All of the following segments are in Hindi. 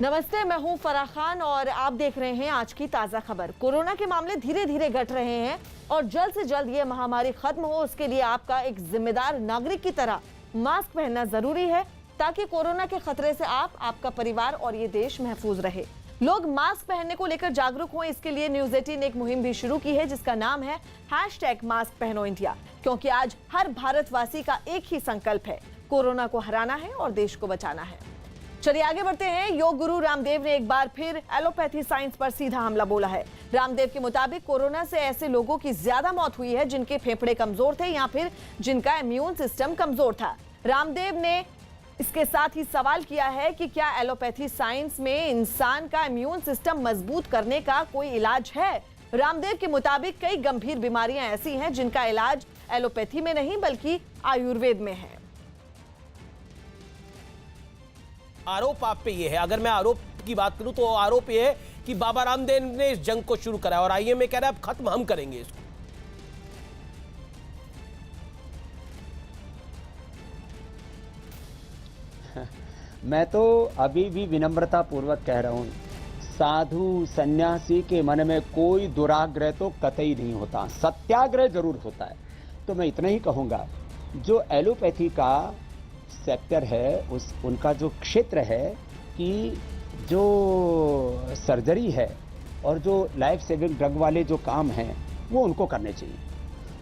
नमस्ते, मैं हूं फराह खान और आप देख रहे हैं आज की ताजा खबर। कोरोना के मामले धीरे धीरे घट रहे हैं और जल्द से जल्द ये महामारी खत्म हो, उसके लिए आपका एक जिम्मेदार नागरिक की तरह मास्क पहनना जरूरी है ताकि कोरोना के खतरे से आप, आपका परिवार और ये देश महफूज रहे। लोग मास्क पहनने को लेकर जागरूक हों, इसके लिए न्यूज 18 ने एक मुहिम भी शुरू की है जिसका नाम है #मास्क-पहनो-इंडिया, क्योंकि आज हर भारतवासी का एक ही संकल्प है, कोरोना को हराना है और देश को बचाना है। चलिए आगे बढ़ते हैं। योग गुरु रामदेव ने एक बार फिर एलोपैथी साइंस पर सीधा हमला बोला है। रामदेव के मुताबिक कोरोना से ऐसे लोगों की ज्यादा मौत हुई है जिनके फेफड़े कमजोर थे या फिर जिनका इम्यून सिस्टम कमजोर था। रामदेव ने इसके साथ ही सवाल किया है कि क्या एलोपैथी साइंस में इंसान का इम्यून सिस्टम मजबूत करने का कोई इलाज है। रामदेव के मुताबिक कई गंभीर बीमारियां ऐसी हैं जिनका इलाज एलोपैथी में नहीं बल्कि आयुर्वेद में है। आरोप आप पे ये है, अगर मैं आरोप की बात करूं तो आरोप ये है कि बाबा रामदेव ने इस जंग को शुरू करा और आईएमए कह रहा है अब खत्म हम करेंगे इसको। मैं तो अभी भी विनम्रता पूर्वक कह रहा हूं, साधु सन्यासी के मन में कोई दुराग्रह तो कतई नहीं होता, सत्याग्रह जरूर होता है। तो मैं इतना ही कहूंगा, जो एलोपैथी का सेक्टर है, उनका जो क्षेत्र है कि जो सर्जरी है और जो लाइफ सेविंग ड्रग वाले जो काम हैं वो उनको करने चाहिए।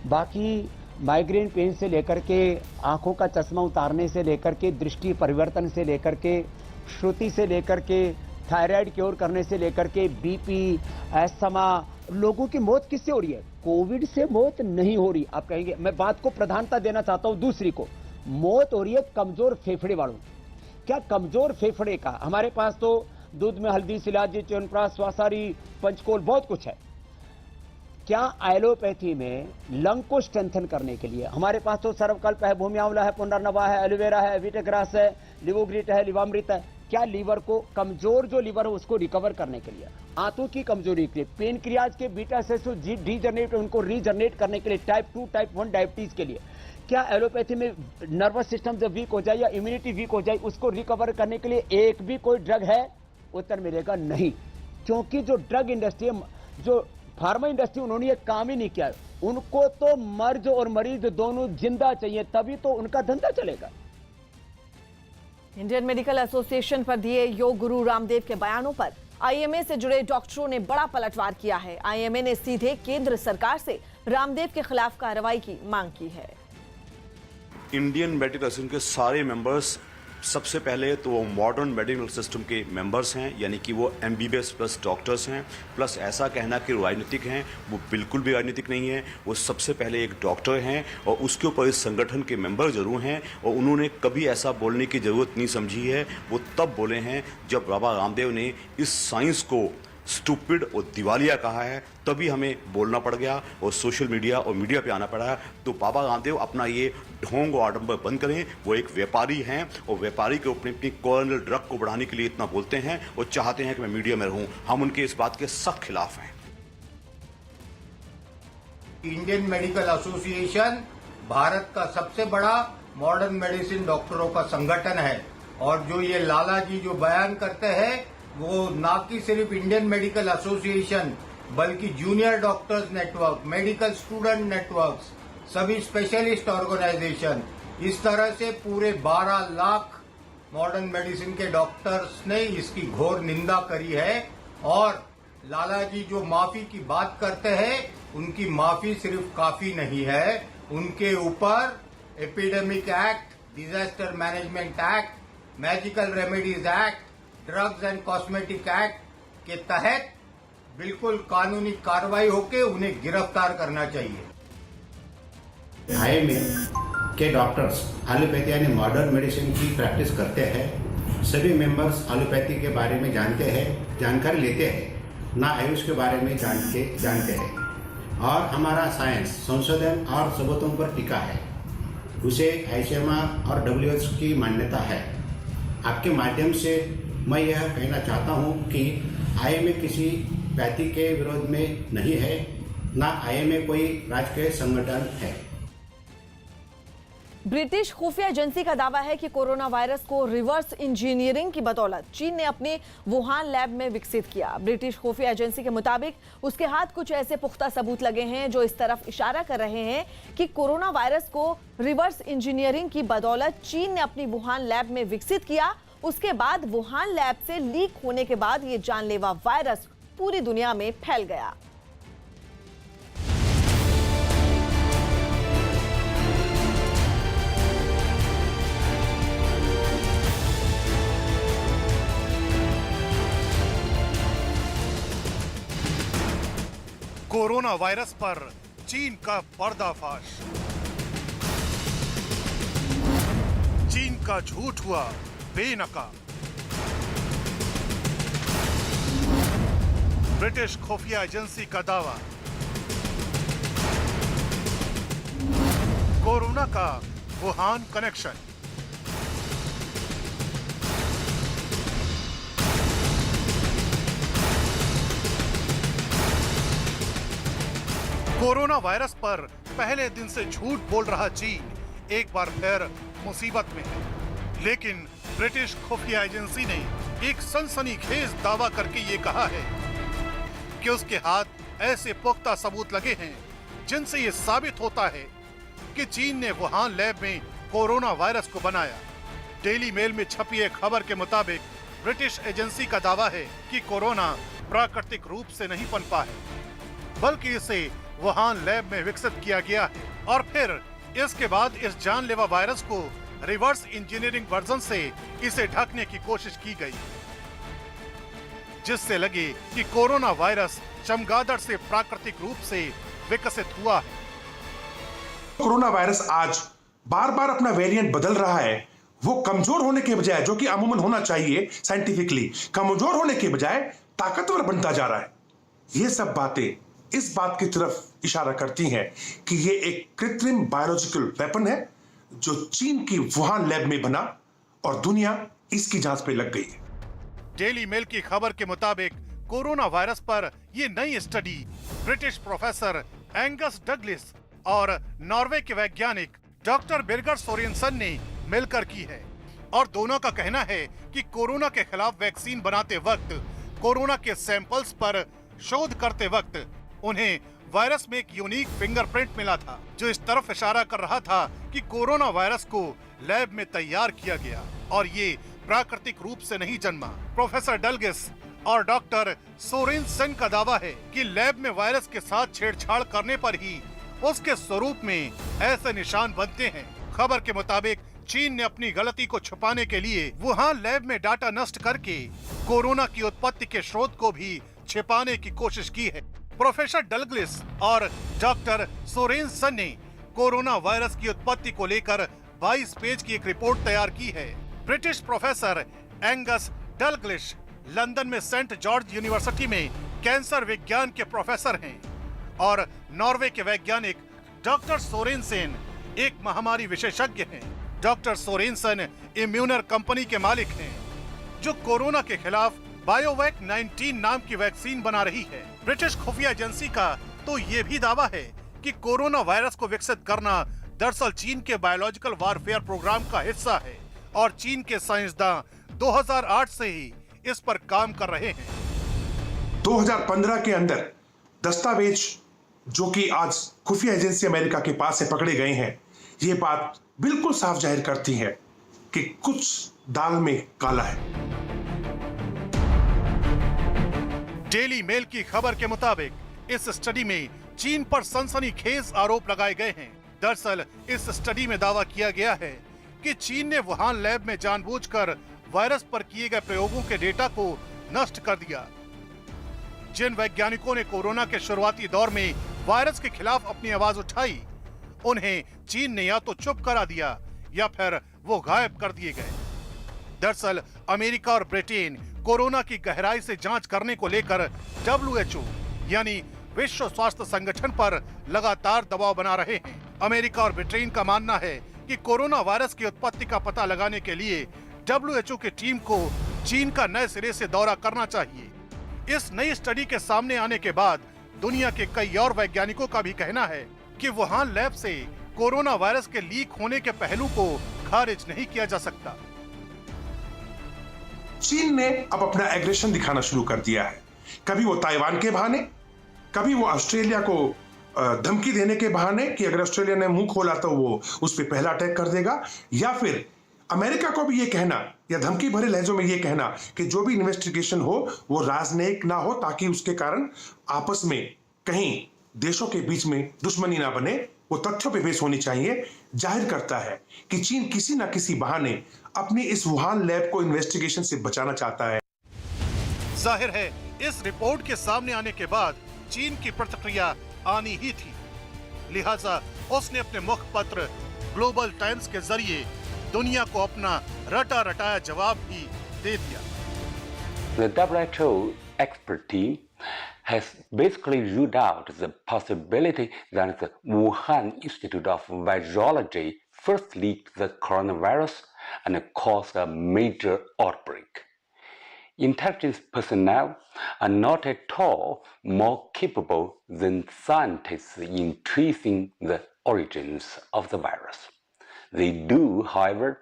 बाकी माइग्रेन पेन से लेकर के आंखों का चश्मा उतारने से लेकर के दृष्टि परिवर्तन से लेकर के श्रुति से लेकर के थायराइड क्योर करने से लेकर के बीपी, एस्थमा, लोगों की मौत किससे हो रही है? कोविड से मौत नहीं हो रही। आप कहेंगे, मैं बात को प्रधानता देना चाहता हूं दूसरी को, मौत हो रही है कमजोर फेफड़े वालों। क्या कमजोर फेफड़े का? हमारे पास तो दूध में हल्दी, शिलाजी, च्यवनप्राश, स्वासारी, पंचकोल बहुत कुछ है। क्या एलोपैथी में लंग को स्ट्रेंथन करने के लिए हमारे पास तो सर्वकल्प है, भूमि आंवला है, पुनर्नवा है, एलोवेरा है, वीटाग्रास है, लिवोग्रिट है, लिवामृत है। क्या लीवर को, कमजोर जो लीवर है उसको रिकवर करने के लिए, आंतों की कमजोरी के लिए, पेनक्रियाज के बीटा सेल्स डीजनरेट उनको रीजनरेट करने के लिए, टाइप 2 टाइप 1 डायबिटीज के लिए, क्या एलोपैथी में नर्वस सिस्टम जब वीक हो जाए या इम्यूनिटी वीक हो जाए उसको रिकवर करने के लिए एक भी कोई ड्रग है? उत्तर मिलेगा नहीं, क्योंकि जो ड्रग इंडस्ट्री, जो फार्मा इंडस्ट्री, उन्होंने ये काम ही नहीं किया। उनको तो मर्ज और मरीज दोनों जिंदा चाहिए, तभी तो उनका धंधा चलेगा। इंडियन मेडिकल एसोसिएशन पर दिए योग गुरु रामदेव के बयानों पर आईएमए से जुड़े डॉक्टरों ने बड़ा पलटवार किया है। आईएमए ने सीधे केंद्र सरकार से रामदेव के खिलाफ कार्रवाई की मांग की है। इंडियन मेडिकल एसोसिएशन के सारे मेंबर्स सबसे पहले तो वो मॉडर्न मेडिकल सिस्टम के मेंबर्स हैं, यानी कि वो एमबीबीएस प्लस डॉक्टर्स हैं। प्लस ऐसा कहना कि राजनीतिक हैं, वो बिल्कुल भी राजनीतिक नहीं है। वो सबसे पहले एक डॉक्टर हैं और उसके ऊपर इस संगठन के मेंबर जरूर हैं और उन्होंने कभी ऐसा बोलने की ज़रूरत नहीं समझी है। वो तब बोले हैं जब बाबा रामदेव ने इस साइंस को स्टूपिड और दिवालिया कहा है, तभी हमें बोलना पड़ गया और सोशल मीडिया और मीडिया पे आना पड़ा। तो बाबा रामदेव अपना ये ढोंग और आडंबर बंद करें। वो एक व्यापारी हैं और व्यापारी के अपनी कॉर्नल ड्रग को बढ़ाने के लिए इतना बोलते हैं और चाहते हैं कि मैं मीडिया में रहूं। हम उनके इस बात के सख्त खिलाफ हैं। इंडियन मेडिकल एसोसिएशन भारत का सबसे बड़ा मॉडर्न मेडिसिन डॉक्टरों का संगठन है और जो ये लाला जी जो बयान करते हैं वो ना कि सिर्फ इंडियन मेडिकल एसोसिएशन बल्कि junior doctors network, medical student networks, सभी स्पेशलिस्ट ऑर्गेनाइजेशन, इस तरह से पूरे 12 लाख मॉडर्न मेडिसिन के डॉक्टर्स ने इसकी घोर निंदा करी है। और लाला जी जो माफी की बात करते हैं, उनकी माफी सिर्फ काफी नहीं है, उनके ऊपर epidemic act, disaster management act, magical remedies act, drugs and cosmetic act के तहत बिल्कुल कानूनी कार्रवाई होकर उन्हें गिरफ्तार करना चाहिए। आईएमए के डॉक्टर्स एलोपैथी यानी मॉडर्न मेडिसिन की प्रैक्टिस करते हैं। सभी मेंबर्स एलोपैथी के बारे में जानते हैं, जानकारी लेते हैं, ना आयुष के बारे में जानते हैं। और हमारा साइंस संशोधन और सबूतों पर टिका है, उसे आईसीएमआर और डब्ल्यूएच की मान्यता है। आपके माध्यम से मैं यह कहना चाहता हूं कि आईएमए किसी पैथी के विरोध में नहीं है, ना आईएमए कोई राजकीय संगठन है। ब्रिटिश खुफिया एजेंसी का दावा है कि कोरोना वायरस को रिवर्स इंजीनियरिंग की बदौलत चीन ने अपने वुहान लैब में विकसित किया। ब्रिटिश खुफिया एजेंसी के मुताबिक उसके हाथ कुछ ऐसे पुख्ता सबूत लगे हैं जो इस तरफ इशारा कर रहे हैं कि कोरोना वायरस को रिवर्स इंजीनियरिंग की बदौलत चीन ने अपनी वुहान लैब में विकसित किया। उसके बाद वुहान लैब से लीक होने के बाद ये जानलेवा वायरस पूरी दुनिया में फैल गया। कोरोना वायरस पर चीन का पर्दाफाश। चीन का झूठ हुआ बेनकाब। ब्रिटिश खुफिया एजेंसी का दावा। कोरोना का वुहान कनेक्शन। कोरोना वायरस पर पहले दिन से झूठ बोल रहा चीन एक बार फिर मुसीबत में है। लेकिन ब्रिटिश खुफिया एजेंसी ने एक सनसनीखेज दावा करके ये कहा है कि उसके हाथ ऐसे पुख्ता सबूत लगे हैं जिनसे ये साबित होता है कि चीन ने वुहान लैब में कोरोना वायरस को बनाया। डेली मेल में छपी एक खबर के मुताबिक ब्रिटिश एजेंसी का दावा है कि कोरोना प्राकृतिक रूप से नहीं पनपा है, बल्कि इसे वुहान लैब में विकसित किया गया है और फिर इसके बाद इस जानलेवा वायरस को रिवर्स इंजीनियरिंग वर्जन से इसे ढकने की कोशिश की गई, जिससे लगे कि कोरोना वायरस चमगादड़ से प्राकृतिक रूप से विकसित हुआ है। कोरोना वायरस आज बार बार अपना वेरिएंट बदल रहा है। वो कमजोर होने के बजाय, जो कि अमूमन होना चाहिए साइंटिफिकली, कमजोर होने के बजाय ताकतवर बनता जा रहा है। ये सब बातें इस बात की तरफ इशारा करती हैं कि ये एक कृत्रिम बायोलॉजिकल वेपन है जो चीन की वुहान लैब में बना और दुनिया इसकी जांच पे लग गई है। डेली मेल की खबर के मुताबिक कोरोना वायरस पर ये नई स्टडी ब्रिटिश प्रोफेसर एंगस डगलिस और नॉर्वे के वैज्ञानिक डॉक्टर बिर्गर सोरेनसन ने मिलकर की है और दोनों का कहना है कि कोरोना के खिलाफ वैक्सीन बनाते वक्त, कोरोना के सैंपल्स पर शोध करते वक्त उन्हें वायरस में एक यूनिक फिंगरप्रिंट मिला था जो इस तरफ इशारा कर रहा था कि कोरोना वायरस को लैब में तैयार किया गया और ये प्राकृतिक रूप से नहीं जन्मा। प्रोफेसर डलगिस और डॉक्टर सोरेनसन का दावा है कि लैब में वायरस के साथ छेड़छाड़ करने पर ही उसके स्वरूप में ऐसे निशान बनते हैं। खबर के मुताबिक चीन ने अपनी गलती को छुपाने के लिए वुहान लैब में डाटा नष्ट करके कोरोना की उत्पत्ति के स्रोत को भी छिपाने की कोशिश की है। प्रोफेसर डलग्लिस और डॉक्टर सोरेनसन ने कोरोना वायरस की उत्पत्ति को लेकर 22 पेज की एक रिपोर्ट तैयार की है। ब्रिटिश प्रोफेसर एंगस डलग्लिस लंदन में सेंट जॉर्ज यूनिवर्सिटी में कैंसर विज्ञान के प्रोफेसर हैं और नॉर्वे के वैज्ञानिक डॉक्टर सोरेनसन एक महामारी विशेषज्ञ हैं। डॉक्टर सोरेनसन इम्यूनर कंपनी के मालिक हैं जो कोरोना के खिलाफ बायोवैक 19 नाम की वैक्सीन बना रही है। ब्रिटिश खुफिया एजेंसी का तो ये भी दावा है कि कोरोना वायरस को विकसित करना दरअसल चीन के बायोलॉजिकल वारफेयर प्रोग्राम का हिस्सा है और चीन के साइंसदान 2008 से ही इस पर काम कर रहे हैं। 2015 के अंदर दस्तावेज जो कि आज खुफिया एजेंसी अमेरिका के पास से पकड़े गए हैं, ये बात बिल्कुल साफ जाहिर करती है कि कुछ दाल में काला है। डेली मेल की खबर के मुताबिक इस स्टडी में चीन पर सनसनीखेज आरोप लगाए गए हैं। दरअसल इस स्टडी में दावा किया गया है कि चीन ने वुहान लैब में जानबूझकर वायरस पर किए गए प्रयोगों के डेटा को नष्ट कर दिया। जिन वैज्ञानिकों ने कोरोना के शुरुआती दौर में वायरस के खिलाफ अपनी आवाज उठाई, उन्हें चीन ने या तो चुप करा दिया या फिर वो गायब कर दिए गए। दरअसल अमेरिका और ब्रिटेन कोरोना की गहराई से जांच करने को लेकर WHO यानी विश्व स्वास्थ्य संगठन पर लगातार दबाव बना रहे हैं। अमेरिका और ब्रिटेन का मानना है कि कोरोना वायरस की उत्पत्ति का पता लगाने के लिए WHO की टीम को चीन का नए सिरे से दौरा करना चाहिए। इस नई स्टडी के सामने आने के बाद दुनिया के कई और वैज्ञानिकों का भी कहना है कि वुहान लैब से कोरोना वायरस के लीक होने के पहलू को खारिज नहीं किया जा सकता। चीन ने अब अपना एग्रेशन दिखाना शुरू कर दिया है। कभी वो ताइवान के बहाने, कभी वो ऑस्ट्रेलिया को धमकी देने के बहाने कि अगर ऑस्ट्रेलिया ने मुंह खोला तो वो उस पर पहला अटैक कर देगा, या फिर अमेरिका को भी ये कहना या धमकी भरे लहजों में ये कहना कि जो भी इन्वेस्टिगेशन हो वो राजनयिक ना हो, ताकि उसके कारण आपस में कहीं देशों के बीच में दुश्मनी ना बने, वो तथ्यों पे बेस होनी चाहिए। जाहिर करता है कि चीन किसी ना किसी बहाने अपनी इस वुहान लैब को इन्वेस्टिगेशन से बचाना चाहता है। जाहिर है इस रिपोर्ट के सामने आने के बाद चीन की प्रतिक्रिया आनी ही थी, लिहाजा उसने अपने मुखपत्र ग्लोबल टाइम्स के जरिए दुनिया को अपना रटा रटाया जवाब भी दे दिया। The WHO expert team has basically ruled out the possibility that the Wuhan Institute of Virology first leaked the coronavirus and caused a major outbreak. Intelligence personnel are not at all more capable than scientists in tracing the origins of the virus. They do, however,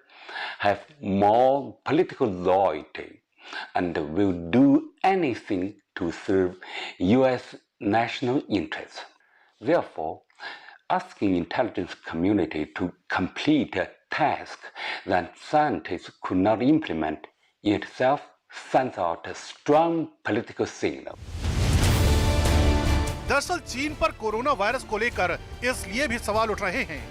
have more political loyalty and will do anything to serve U.S. national interests. Therefore, asking intelligence community to complete a task that scientists could not implement in itself sends out a strong political signal. दरअसल चीन पर कोरोना वायरस को लेकर इसलिए भी सवाल उठ रहे हैं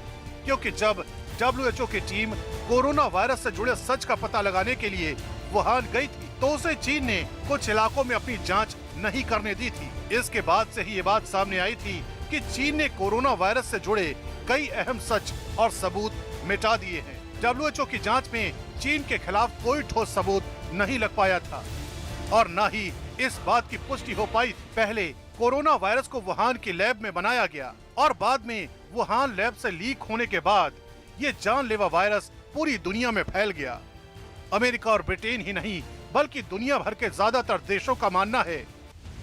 क्योंकि जब WHO की टीम कोरोना वायरस से जुड़े सच का पता लगाने के लिए वुहान गई थी तो उसे चीन ने कुछ इलाकों में अपनी जांच नहीं करने दी थी। इसके बाद से ही ये बात सामने आई थी कि चीन ने कोरोना वायरस से जुड़े कई अहम सच और सबूत मिटा दिए हैं। WHO की जांच में चीन के खिलाफ कोई ठोस सबूत नहीं लग पाया था और न ही इस बात की पुष्टि हो पाई थी। पहले कोरोना वायरस को वुहान की लैब में बनाया गया और बाद में वुहान लैब से लीक होने के बाद ये जानलेवा वायरस पूरी दुनिया में फैल गया। अमेरिका और ब्रिटेन ही नहीं बल्कि दुनिया भर के ज्यादातर देशों का मानना है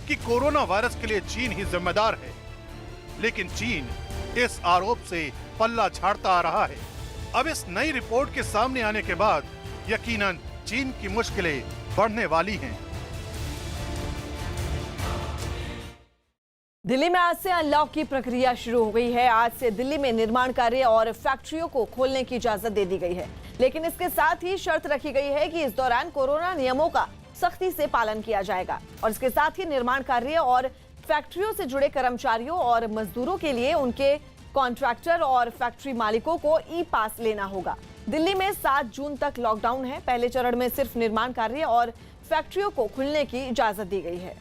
कि कोरोना वायरस के लिए चीन ही जिम्मेदार है, लेकिन चीन इस आरोप से पल्ला झाड़ता आ रहा है। अब इस नई रिपोर्ट के सामने आने के बाद यकीनन चीन की मुश्किलें बढ़ने वाली हैं। दिल्ली में आज से अनलॉक की प्रक्रिया शुरू हो गई है। आज से दिल्ली में निर्माण कार्य और फैक्ट्रियों को खोलने की इजाजत दे दी गई है, लेकिन इसके साथ ही शर्त रखी गई है कि इस दौरान कोरोना नियमों का सख्ती से पालन किया जाएगा और इसके साथ ही निर्माण कार्य और फैक्ट्रियों से जुड़े कर्मचारियों और मजदूरों के लिए उनके कॉन्ट्रैक्टर और फैक्ट्री मालिकों को ई पास लेना होगा। दिल्ली में 7 जून तक लॉकडाउन है। पहले चरण में सिर्फ निर्माण कार्य और फैक्ट्रियों को खुलने की इजाजत दी गई है।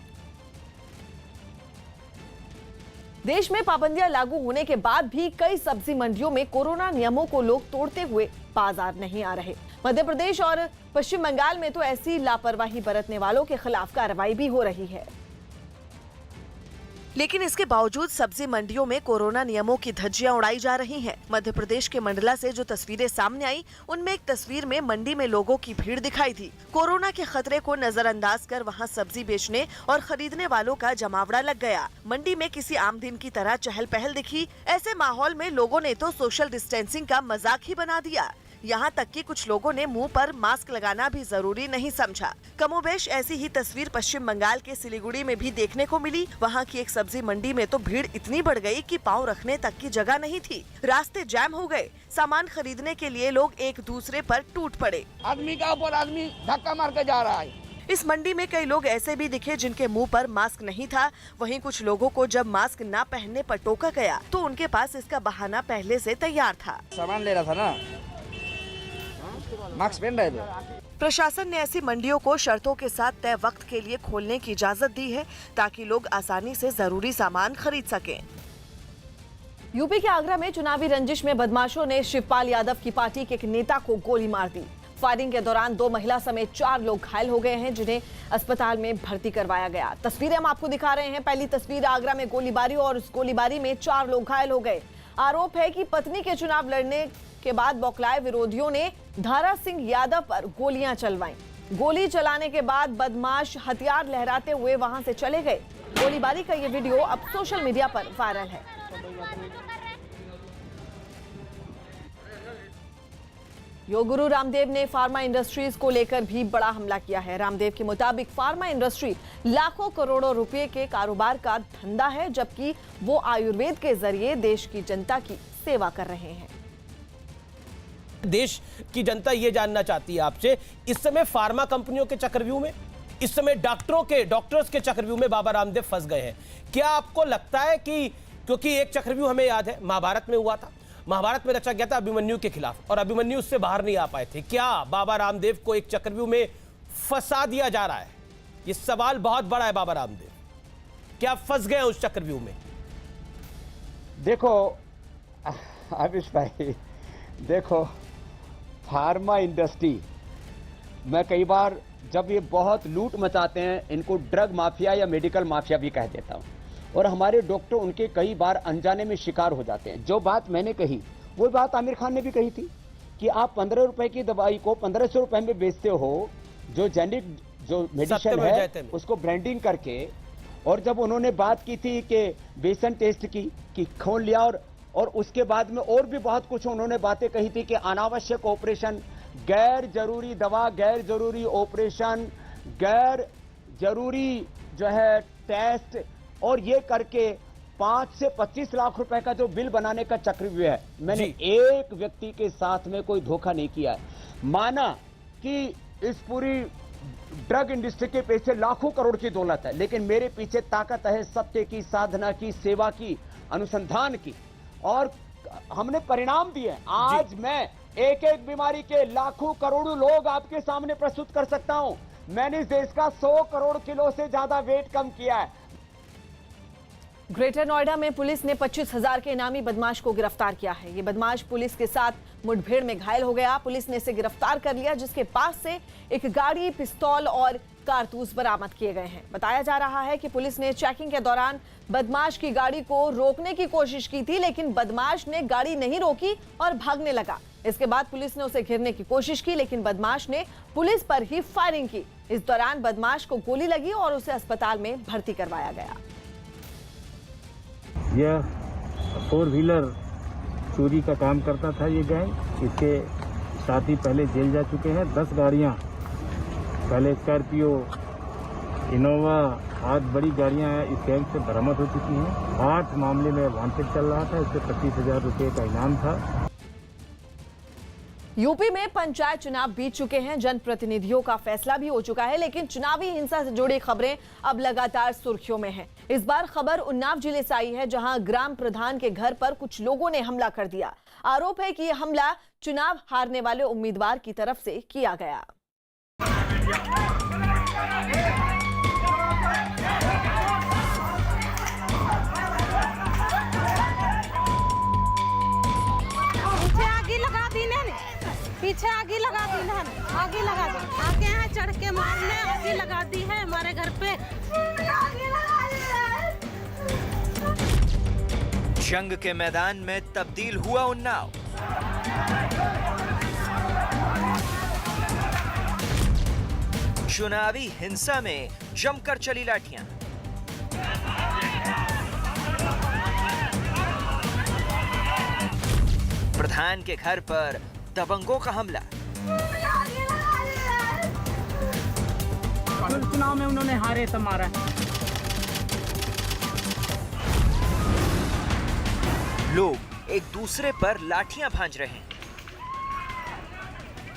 देश में पाबंदियां लागू होने के बाद भी कई सब्जी मंडियों में कोरोना नियमों को लोग तोड़ते हुए बाजार नहीं आ रहे। मध्य प्रदेश और पश्चिम बंगाल में तो ऐसी लापरवाही बरतने वालों के खिलाफ कार्रवाई भी हो रही है। लेकिन इसके बावजूद सब्जी मंडियों में कोरोना नियमों की धज्जियां उड़ाई जा रही हैं। मध्य प्रदेश के मंडला से जो तस्वीरें सामने आई, उनमें एक तस्वीर में मंडी में लोगों की भीड़ दिखाई थी। कोरोना के खतरे को नजरअंदाज कर वहां सब्जी बेचने और खरीदने वालों का जमावड़ा लग गया। मंडी में किसी आम दिन की तरह चहल पहल दिखी। ऐसे माहौल में लोगों ने तो सोशल डिस्टेंसिंग का मजाक ही बना दिया। यहाँ तक कि कुछ लोगों ने मुंह पर मास्क लगाना भी जरूरी नहीं समझा। कमोबेश ऐसी ही तस्वीर पश्चिम बंगाल के सिलीगुड़ी में भी देखने को मिली। वहाँ की एक सब्जी मंडी में तो भीड़ इतनी बढ़ गई कि पाँव रखने तक की जगह नहीं थी। रास्ते जैम हो गए। सामान खरीदने के लिए लोग एक दूसरे पर टूट पड़े। आदमी का ऊपर आदमी धक्का मार के जा रहा है। इस मंडी में कई लोग ऐसे भी दिखे जिनके मुंह पर मास्क नहीं था। वहीं कुछ लोगों को जब मास्क न पहनने पर टोका गया तो उनके पास इसका बहाना पहले से तैयार था। सामान ले रहा था ना, मास्क पहन रहे थे। प्रशासन ने ऐसी मंडियों को शर्तों के साथ तय वक्त के लिए खोलने की इजाजत दी है ताकि लोग आसानी से जरूरी सामान खरीद सकें। यूपी के आगरा में चुनावी रंजिश में बदमाशों ने शिवपाल यादव की पार्टी के एक नेता को गोली मार दी। फायरिंग के दौरान 2 महिला समेत 4 लोग घायल हो गए हैं, जिन्हें अस्पताल में भर्ती करवाया गया। तस्वीरें हम आपको दिखा रहे हैं। पहली तस्वीर आगरा में गोलीबारी और उस गोलीबारी में 4 लोग घायल हो गए। आरोप है कि पत्नी के चुनाव लड़ने के बाद बौखलाए विरोधियों ने धारा सिंह यादव पर गोलियां चलवाईं। गोली चलाने के बाद बदमाश हथियार लहराते हुए वहां से चले गए। गोलीबारी का ये वीडियो अब सोशल मीडिया पर वायरल है। योगगुरु रामदेव ने फार्मा इंडस्ट्रीज को लेकर भी बड़ा हमला किया है। रामदेव के मुताबिक फार्मा इंडस्ट्री लाखों करोड़ों रुपए के कारोबार का धंधा है, जबकि वो आयुर्वेद के जरिए देश की जनता की सेवा कर रहे हैं। देश की जनता ये जानना चाहती है आपसे, इस समय फार्मा कंपनियों के चक्रव्यूह में, इस समय डॉक्टर्स के चक्रव्यूह में बाबा रामदेव फंस गए हैं। क्या आपको लगता है कि, क्योंकि एक चक्रव्यूह हमें याद है महाभारत में हुआ था, महाभारत में रचा गया था अभिमन्यु के खिलाफ और अभिमन्यु उससे बाहर नहीं आ पाए थे, क्या बाबा रामदेव को एक चक्रव्यूह में फंसा दिया जा रहा है? ये सवाल बहुत बड़ा है बाबा रामदेव, क्या फंस गए उस चक्रव्यूह में? देखो आयुष भाई, देखो फार्मा इंडस्ट्री, मैं कई बार जब ये बहुत लूट मचाते हैं इनको ड्रग माफिया या मेडिकल माफिया भी कह देता हूं, और हमारे डॉक्टर उनके कई बार अनजाने में शिकार हो जाते हैं। जो बात मैंने कही वो बात आमिर खान ने भी कही थी कि आप 15 रुपए की दवाई को 1500 रुपए में बेचते हो, जो जेनिक जो मेडिसिन है उसको ब्रांडिंग करके। और जब उन्होंने बात की थी कि बेसन टेस्ट की कि खून लिया, और उसके बाद में और भी बहुत कुछ उन्होंने बातें कही थी कि अनावश्यक ऑपरेशन, गैर जरूरी दवा, गैर जरूरी ऑपरेशन, गैर जरूरी जो है टेस्ट, और ये करके 5 से 25 लाख रुपए का जो बिल बनाने का चक्रव्यूह है, मैंने एक व्यक्ति के साथ में कोई धोखा नहीं किया है। माना कि इस पूरी ड्रग इंडस्ट्री के पीछे लाखों करोड़ की दौलत है, लेकिन मेरे पीछे ताकत है सत्य की, साधना की, सेवा की, अनुसंधान की, और हमने परिणाम दिए। आज मैं एक एक बीमारी के लाखों करोड़ों लोग आपके सामने प्रस्तुत कर सकता हूं। मैंने इस देश का 100 करोड़ किलो से ज्यादा वेट कम किया है। ग्रेटर नोएडा में पुलिस ने 25,000 के इनामी बदमाश को गिरफ्तार किया है। ये बदमाश पुलिस के साथ मुठभेड़ में घायल हो गया। पुलिस ने इसे गिरफ्तार कर लिया, जिसके पास से एक गाड़ी, पिस्तौल और कारतूस बरामद किए गए हैं। बताया जा रहा है कि पुलिस ने चेकिंग के दौरान बदमाश की गाड़ी को रोकने की कोशिश की थी, लेकिन बदमाश ने गाड़ी नहीं रोकी और भागने लगा। इसके बाद पुलिस ने उसे घेरने की कोशिश की, लेकिन बदमाश ने पुलिस पर ही फायरिंग की। इस दौरान बदमाश को गोली लगी और उसे अस्पताल में भर्ती करवाया गया। यह 4 व्हीलर चोरी का काम करता था ये गैंग। इसके साथ ही पहले जेल जा चुके हैं। 10 गाड़ियां, पहले स्कॉर्पियो, इनोवा आदि बड़ी गाड़ियां इस गैंग से बरामद हो चुकी हैं। 8 मामले में वांटेड चल रहा था, इससे 25,000 रुपये का इनाम था। यूपी में पंचायत चुनाव बीत चुके हैं, जनप्रतिनिधियों का फैसला भी हो चुका है, लेकिन चुनावी हिंसा से जुड़ी खबरें अब लगातार सुर्खियों में हैं। इस बार खबर उन्नाव जिले से आई है, जहां ग्राम प्रधान के घर पर कुछ लोगों ने हमला कर दिया। आरोप है कि यह हमला चुनाव हारने वाले उम्मीदवार की तरफ से किया गया। पीछे आगे लगा दी ना, आगे लगा दी, आगे यहाँ चढ़ के मारने आगे लगा दी है हमारे घर पे। जंग के मैदान में तब्दील हुआ उन्नाव। चुनावी हिंसा में जमकर चली लाठियां। प्रधान के घर पर दबंगों का हमला। चुनाव में उन्होंने हारे तो मारा। लोग एक दूसरे पर लाठियां भांज रहे हैं।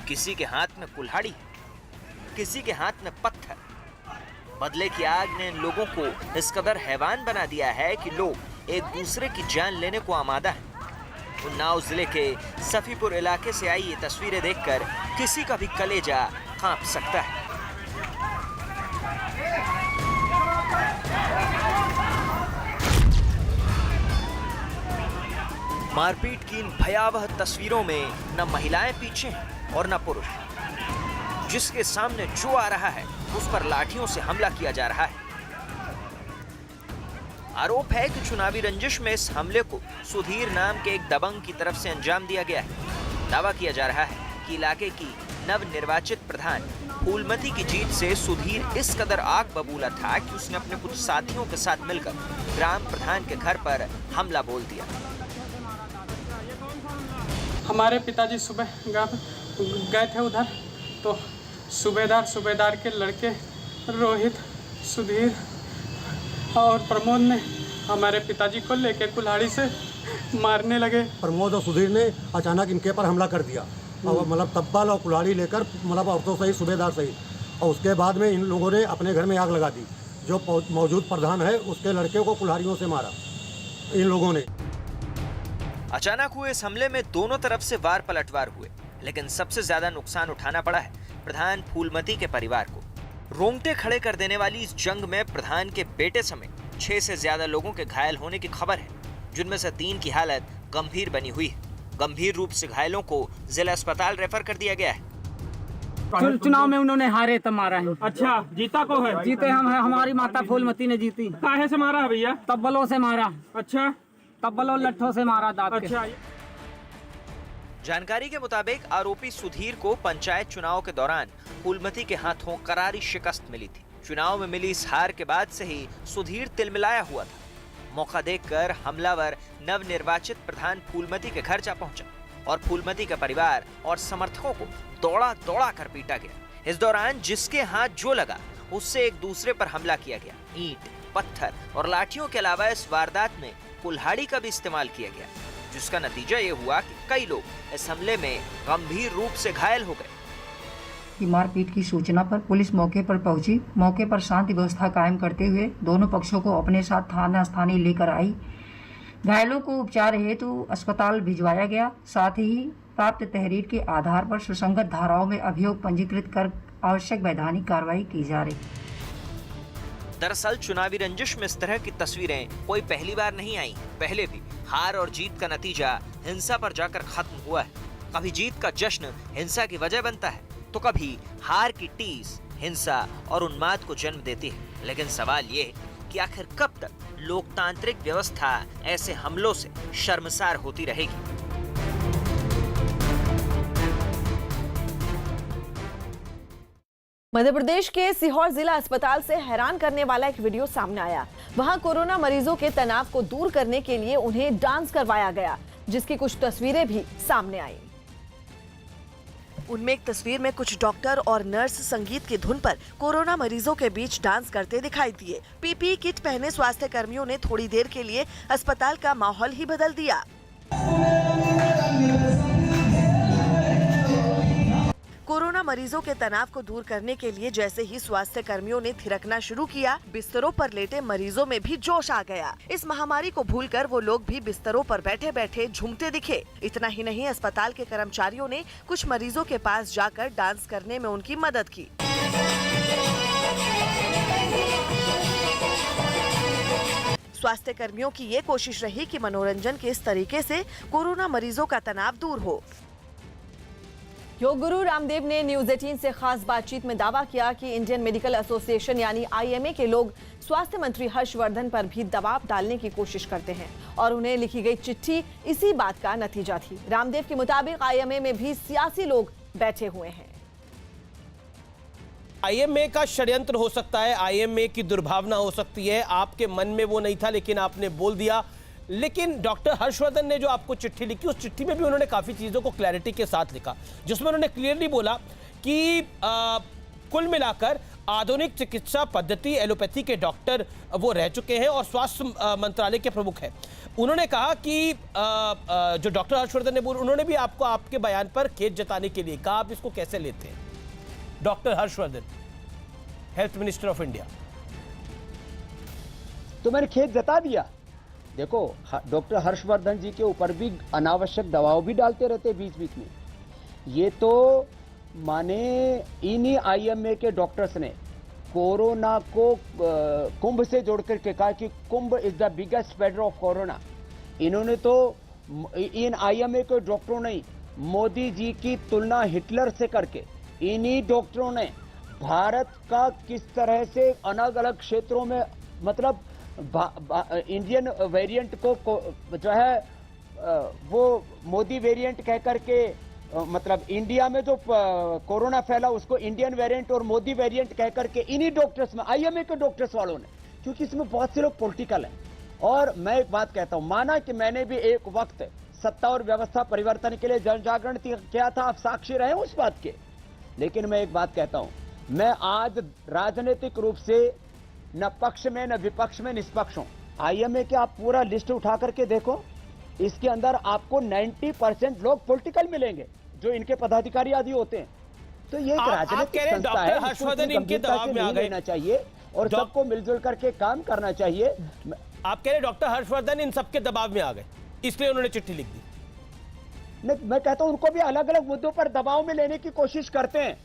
किसी के हाथ में कुल्हाड़ी, किसी के हाथ में पत्थर। बदले की आग ने इन लोगों को इस कदर हैवान बना दिया है कि लोग एक दूसरे की जान लेने को आमादा हैं। उन्नाव जिले के सफीपुर इलाके से आई ये तस्वीरें देखकर किसी का भी कलेजा कांप सकता है। मारपीट की इन भयावह तस्वीरों में न महिलाएं पीछे हैं और न पुरुष। जिसके सामने जो आ रहा है उस पर लाठियों से हमला किया जा रहा है। आरोप है कि चुनावी रंजिश में इस हमले को सुधीर नाम के एक दबंग की तरफ से अंजाम दिया गया है। दावा किया जा रहा है कि इलाके की नवनिर्वाचित प्रधान फूलमती की जीत से सुधीर इस कदर आग बबूला था कि उसने अपने कुछ साथियों के साथ मिलकर ग्राम प्रधान के घर पर हमला बोल दिया। हमारे पिताजी सुबह गए थे उधर, तो सूबेदार के लड़के रोहित, सुधीर और प्रमोद ने हमारे पिताजी को लेके कुल्हाड़ी से मारने लगे। प्रमोद और सुधीर ने अचानक इनके पर हमला कर दिया और मतलब तब्बल और कुल्हाड़ी लेकर मतलब औरतों सहित सूबेदार सहित, और उसके बाद में इन लोगों ने अपने घर में आग लगा दी। जो मौजूद प्रधान है उसके लड़के को कुल्हाड़ियों से मारा इन लोगों ने। अचानक हुए इस हमले में दोनों तरफ से वार पलटवार हुए, लेकिन सबसे ज्यादा नुकसान उठाना पड़ा है प्रधान फूलमती के परिवार को। रोंगटे खड़े कर देने वाली इस जंग में प्रधान के बेटे समेत 6 से ज्यादा लोगों के घायल होने की खबर है, जिनमें से 3 की हालत गंभीर बनी हुई है। गंभीर रूप से घायलों को जिला अस्पताल रेफर कर दिया गया है। चुनाव में उन्होंने हारे तो मारा है। अच्छा, जीता को है? जीते हम है, हमारी माता फूलमती ने जीती। काहे से मारा है भैया? तब्बलों से मारा। अच्छा, तब्बलों लट्ठों से मारा दांत के। अच्छा। जानकारी के मुताबिक आरोपी सुधीर को पंचायत चुनाव के दौरान फूलमती के हाथों करारी शिकस्त मिली थी। चुनाव में मिली इस हार के बाद से ही सुधीर तिलमिलाया हुआ था। मौका देखकर हमलावर नवनिर्वाचित प्रधान फूलमती के घर जा पहुंचा और फूलमती का परिवार और समर्थकों को दौड़ा कर पीटा गया। इस दौरान जिसके हाथ जो लगा उससे एक दूसरे पर हमला किया गया। ईंट, पत्थर और लाठियों के अलावा इस वारदात में कुल्हाड़ी का भी इस्तेमाल किया गया, जिसका नतीजा ये हुआ कि कई लोग इस हमले में गंभीर रूप से घायल हो गए। मारपीट की सूचना पर पुलिस मौके पर पहुंची। मौके पर शांति व्यवस्था कायम करते हुए दोनों पक्षों को अपने साथ थाना स्थानीय लेकर आई। घायलों को उपचार हेतु अस्पताल भिजवाया गया। साथ ही प्राप्त तहरीर के आधार पर सुसंगत धाराओं में अभियोग पंजीकृत कर आवश्यक वैधानिक कार्रवाई की जा रही। दरअसल चुनावी रंजिश में इस तरह की तस्वीरें कोई पहली बार नहीं आई। पहले भी हार और जीत का नतीजा हिंसा पर जाकर खत्म हुआ है। कभी जीत का जश्न हिंसा की वजह बनता है, तो कभी हार की टीस हिंसा और उन्माद को जन्म देती है। लेकिन सवाल ये है कि आखिर कब तक लोकतांत्रिक व्यवस्था ऐसे हमलों से शर्मसार होती रहेगी। मध्य प्रदेश के सीहोर जिला अस्पताल से हैरान करने वाला एक वीडियो सामने आया। वहां कोरोना मरीजों के तनाव को दूर करने के लिए उन्हें डांस करवाया गया, जिसकी कुछ तस्वीरें भी सामने आई। उनमें एक तस्वीर में कुछ डॉक्टर और नर्स संगीत की धुन पर कोरोना मरीजों के बीच डांस करते दिखाई दिए। पीपीई किट पहने स्वास्थ्य कर्मियों ने थोड़ी देर के लिए अस्पताल का माहौल ही बदल दिया। कोरोना मरीजों के तनाव को दूर करने के लिए जैसे ही स्वास्थ्य कर्मियों ने थिरकना शुरू किया, बिस्तरों पर लेटे मरीजों में भी जोश आ गया। इस महामारी को भूलकर वो लोग भी बिस्तरों पर बैठे बैठे झूमते दिखे। इतना ही नहीं, अस्पताल के कर्मचारियों ने कुछ मरीजों के पास जाकर डांस करने में उनकी मदद की। स्वास्थ्य कर्मियों की ये कोशिश रही कि मनोरंजन के इस तरीके से कोरोना मरीजों का तनाव दूर हो। योग गुरु रामदेव ने न्यूज 18 से खास बातचीत में दावा किया कि इंडियन मेडिकल एसोसिएशन यानी आईएमए के लोग स्वास्थ्य मंत्री हर्षवर्धन पर भी दबाव डालने की कोशिश करते हैं और उन्हें लिखी गई चिट्ठी इसी बात का नतीजा थी। रामदेव के मुताबिक आईएमए में भी सियासी लोग बैठे हुए हैं। आईएमए का षड्यंत्र हो सकता है, आईएमए की दुर्भावना हो सकती है। आपके मन में वो नहीं था लेकिन आपने बोल दिया। लेकिन डॉक्टर हर्षवर्धन ने जो आपको चिट्ठी लिखी, उस चिट्ठी में भी उन्होंने काफी चीजों को क्लैरिटी के साथ लिखा, जिसमें उन्होंने क्लियरली बोला कि कुल मिलाकर आधुनिक चिकित्सा पद्धति एलोपैथी के डॉक्टर वो रह चुके हैं और स्वास्थ्य मंत्रालय के प्रमुख हैं। उन्होंने कहा कि जो डॉक्टर हर्षवर्धन ने बोला, उन्होंने भी आपको आपके बयान पर खेद जताने के लिए कहा। आप इसको कैसे लेते हैं? Doctor Harshvardhan, health minister of India. तो मैंने खेद जता दिया। देखो, डॉक्टर हर्षवर्धन जी के ऊपर भी अनावश्यक दबाव भी डालते रहते बीच बीच में। ये तो माने इन्हीं आईएमए के डॉक्टर्स ने कोरोना को कुंभ से जोड़ करके कहा कि Kumbh is the biggest spreader of corona. इन्होंने तो इन आईएमए के डॉक्टरों ने मोदी जी की तुलना हिटलर से करके इन्हीं डॉक्टरों ने भारत का किस तरह से अलग अलग क्षेत्रों में मतलब इंडियन वेरिएंट को जो है वो मोदी वेरिएंट कह करके मतलब इंडिया में जो कोरोना फैला उसको इंडियन वेरिएंट और मोदी वेरिएंट कह करके इन्हीं डॉक्टर्स में आईएमए के डॉक्टर्स वालों ने, क्योंकि इसमें बहुत से लोग पॉलिटिकल हैं। और मैं एक बात कहता हूं, माना कि मैंने भी एक वक्त सत्ता और व्यवस्था परिवर्तन के लिए जन जागरण किया था, आप साक्षी रहे उस बात के। लेकिन मैं एक बात कहता हूं, मैं आज राजनीतिक रूप से न पक्ष में न विपक्ष में निष्पक्ष हूं। आईएमए के आप पूरा लिस्ट उठा करके देखो, इसके अंदर आपको 90% लोग पॉलिटिकल मिलेंगे, जो इनके पदाधिकारी आदि होते हैं। तो ये एक राजनीतिक संस्था है, हर्षवर्धन इनके दबाव में आ गए लेना चाहिए और सबको मिलजुल करके काम करना चाहिए। आप कह रहे डॉक्टर हर्षवर्धन इन सबके दबाव में आ गए, इसलिए उन्होंने चिट्ठी लिख दी। नहीं, मैं कहता हूं उनको भी अलग अलग मुद्दों पर दबाव में लेने की कोशिश करते हैं।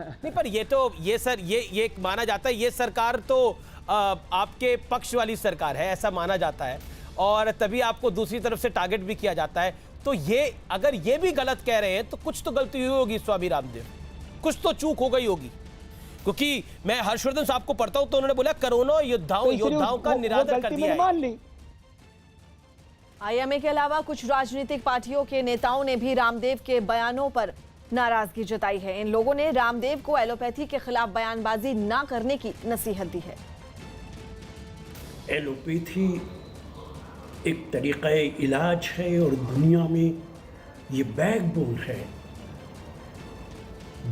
नहीं, पर ये माना जाता है, ये सरकार तो आपके पक्ष वाली सरकार है, ऐसा माना जाता है, और तभी आपको दूसरी तरफ से टारगेट भी किया जाता है। तो ये अगर ये भी गलत कह रहे हैं तो कुछ तो गलती हुई होगी स्वामी रामदेव, कुछ तो चूक हो गई होगी। क्योंकि मैं हर्षवर्धन साहब को पढ़ता हूं तो उन्होंने बोला कोरोना योद्धाओं का निरादर कर दिया है। आईएमए के अलावा कुछ राजनीतिक पार्टियों के नेताओं ने भी रामदेव के बयानों पर नाराजगी जताई है। इन लोगों ने रामदेव को एलोपैथी के खिलाफ बयानबाजी ना करने की नसीहत दी है। एलोपैथी एक तरीक़ा इलाज है और दुनिया में ये बैकबोन है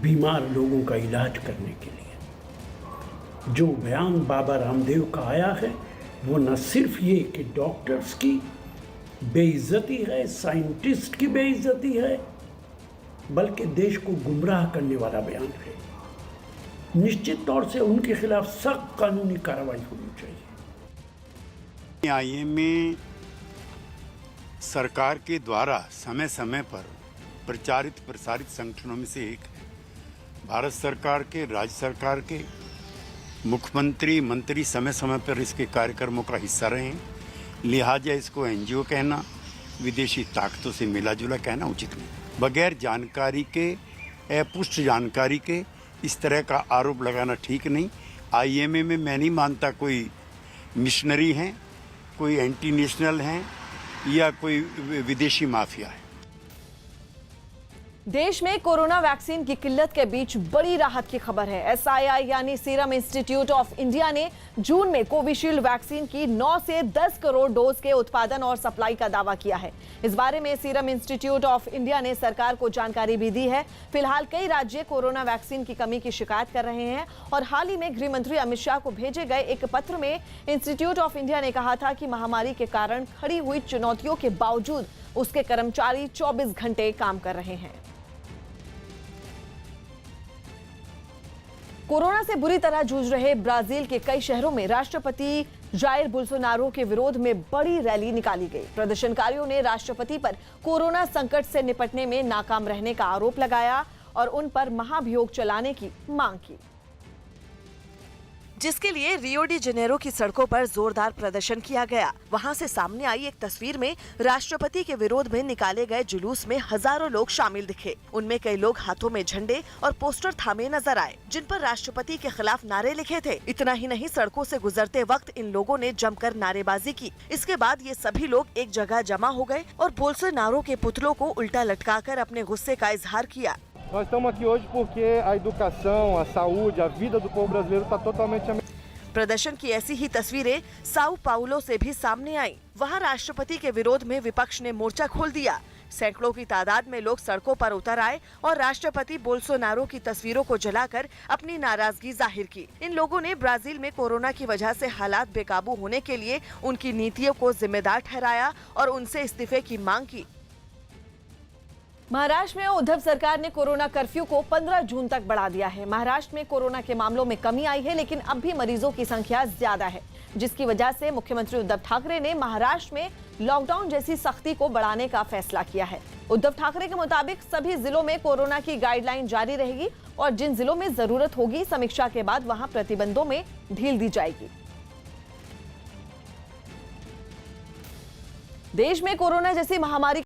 बीमार लोगों का इलाज करने के लिए। जो बयान बाबा रामदेव का आया है वो न सिर्फ ये कि डॉक्टर्स की बेइज्जती है, साइंटिस्ट की बेइज्जती है, बल्कि देश को गुमराह करने वाला बयान है। निश्चित तौर से उनके खिलाफ सख्त कानूनी कार्रवाई होनी चाहिए। आईएमए सरकार के द्वारा समय समय पर प्रचारित प्रसारित संगठनों में से एक है। भारत सरकार के, राज्य सरकार के मुख्यमंत्री मंत्री समय समय पर इसके कार्यक्रमों का हिस्सा रहे हैं, लिहाजा इसको एनजीओ कहना, विदेशी ताकतों से मिला जुला कहना उचित नहीं। बगैर जानकारी के, अपुष्ट जानकारी के इस तरह का आरोप लगाना ठीक नहीं। आईएमए में मैं नहीं मानता कोई मिशनरी हैं, कोई एंटी नेशनल हैं या कोई विदेशी माफिया है। देश में कोरोना वैक्सीन की किल्लत के बीच बड़ी राहत की खबर है। एसआईआई यानी सीरम इंस्टीट्यूट ऑफ इंडिया ने जून में कोविशील्ड वैक्सीन की 9 से 10 करोड़ डोज के उत्पादन और सप्लाई का दावा किया है। इस बारे में सीरम इंस्टीट्यूट ऑफ इंडिया ने सरकार को जानकारी भी दी है। फिलहाल कई राज्य कोरोना वैक्सीन की कमी की शिकायत कर रहे हैं और हाल ही में गृह मंत्री अमित शाह को भेजे गए एक पत्र में इंस्टीट्यूट ऑफ इंडिया ने कहा था कि महामारी के कारण खड़ी हुई चुनौतियों के बावजूद उसके कर्मचारी 24 घंटे काम कर रहे हैं। कोरोना से बुरी तरह जूझ रहे ब्राजील के कई शहरों में राष्ट्रपति जायर बोल्सोनारो के विरोध में बड़ी रैली निकाली गई। प्रदर्शनकारियों ने राष्ट्रपति पर कोरोना संकट से निपटने में नाकाम रहने का आरोप लगाया और उन पर महाभियोग चलाने की मांग की, जिसके लिए रियो डी जेनेरो की सड़कों पर जोरदार प्रदर्शन किया गया। वहां से सामने आई एक तस्वीर में राष्ट्रपति के विरोध में निकाले गए जुलूस में हजारों लोग शामिल दिखे। उनमें कई लोग हाथों में झंडे और पोस्टर थामे नजर आए, जिन पर राष्ट्रपति के खिलाफ नारे लिखे थे। इतना ही नहीं, सड़कों से गुजरते वक्त इन लोगों ने जमकर नारेबाजी की। इसके बाद ये सभी लोग एक जगह जमा हो गए और बोल्सोनारो के पुतलों को उल्टा लटकाकर अपने गुस्से का इजहार किया। Nós estamos aqui hoje porque a educação, a saúde, a vida do povo brasileiro está totalmente प्रदर्शन की ऐसी ही तस्वीरें साउ पाउलो से भी सामने आई। वहां राष्ट्रपति के विरोध में विपक्ष ने मोर्चा खोल दिया। सैकड़ों की तादाद में लोग सड़कों पर उतर आए और राष्ट्रपति बोल्सोनारो की तस्वीरों को जलाकर अपनी नाराजगी जाहिर की। इन लोगों ने ब्राजील में कोरोना की वजह से हालात बेकाबू होने के लिए उनकी नीतियों को जिम्मेदार ठहराया और उनसे इस्तीफे की मांग की। महाराष्ट्र में उद्धव सरकार ने कोरोना कर्फ्यू को 15 जून तक बढ़ा दिया है। महाराष्ट्र में कोरोना के मामलों में कमी आई है, लेकिन अब भी मरीजों की संख्या ज्यादा है, जिसकी वजह से मुख्यमंत्री उद्धव ठाकरे ने महाराष्ट्र में लॉकडाउन जैसी सख्ती को बढ़ाने का फैसला किया है। उद्धव ठाकरे के मुताबिक सभी जिलों में कोरोना की गाइडलाइन जारी रहेगी और जिन जिलों में जरूरत होगी समीक्षा के बाद वहां प्रतिबंधों में ढील दी जाएगी। देश में कोरोना जैसी महामारी